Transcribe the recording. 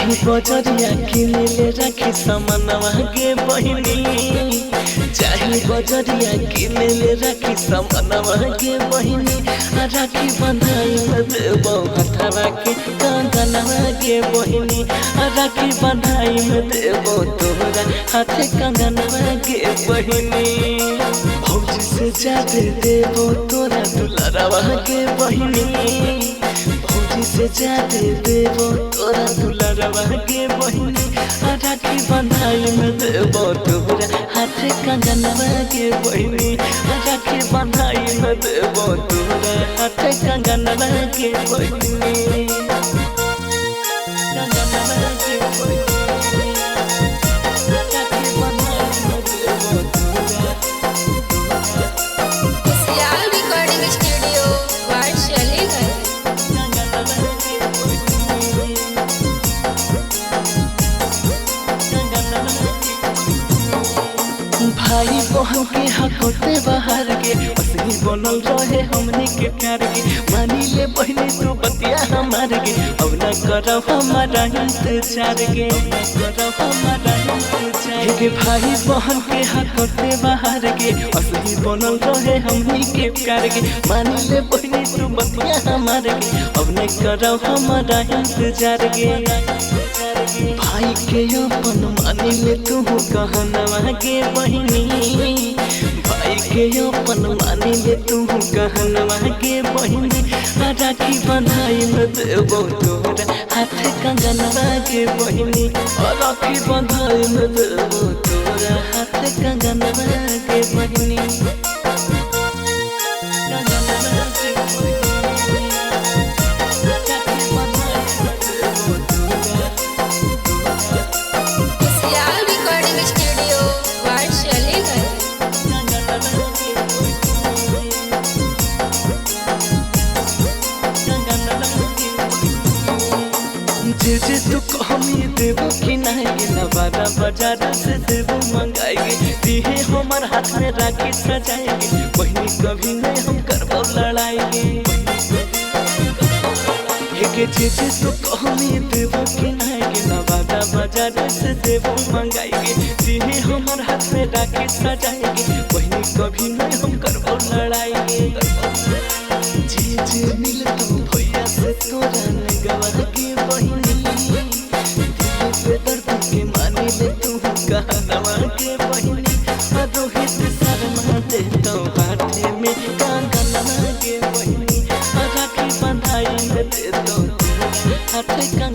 जाही बजरिया किनले राखी समनवा के बहिनी, जाही बजरिया किनले राखी समनवा के बहिनी। राखी बंधाई में देबो हथवा के कंगनवा के बहिनी, राखी बंधाई में देबो तोरा हाथे कंगनवा के बहिनी। भौजी से ज्यादा देबो तोरा दुलारवा के बहिनी, भौजी से ज्यादा देबो तोरा दुलारवा के बहिनी। राखी बंधाई में देबो तोरा हाथे कंगनवा के बहिनी, राखी बंधाई में देबो तोरा हाथे कंगनवा के बहिनी, कंगनवा के बहिनी। राखी बंधाई में देबो तोरा खुशियाल रिकॉर्डिंग स्टूडियो वारशलीगंज। भाई बहन के हकोते बाहर के असली बनल रहे हमने के प्यार के। मानी ले बहनी तू बतिया हमार के, अब न करो हमारा इंतजार के, करो हमारा इंतजार के। भाई बहन के हकोते बाहर के असली बनल रहे हमने के प्यार के। मानी ले बहनी तू बतिया हमार के, अब न करो हमारा इंतजार के। भाई के अपन मानी ले तू कहनवा के बहिनी, भाई के अपन मानी ले तू कहनवा के बहिनी। राखी बंधाई में देबो तोरा हाथे कंगनवा के बहिनी, राखी बंधाई में देबो तोरा हाथे कंगनवा के बहिनी, कंगनवा के बहिनी। खुशियाल रिकॉर्डिंग स्टूडियो वारशलीगंज। जे तू कहमी देबो कि नहीं, नवादा बाजार से देबो मंगाएगी। दिहे हमार हाथ में राखी सजाएगी, बहनी कभी नहीं हम करबो लड़ाएगी। जे तू कहमी देबो कि नहीं, नवादा बाजार से देबो मंगाएगी। दिहे हमार हाथ में राखी सजाएगी, बहनी कभी नहीं हम करबो लड़ाएगी। जे मिलतो भैया से तोरा गवा के बहिनी, दिल पे दर्द के मानी ले तू कहनवा के बहिनी। रोहित शर्मा देतो हाथे में कंगनवा के बहिनी, राखी बंधाई में देतो हाथे कंगनवा।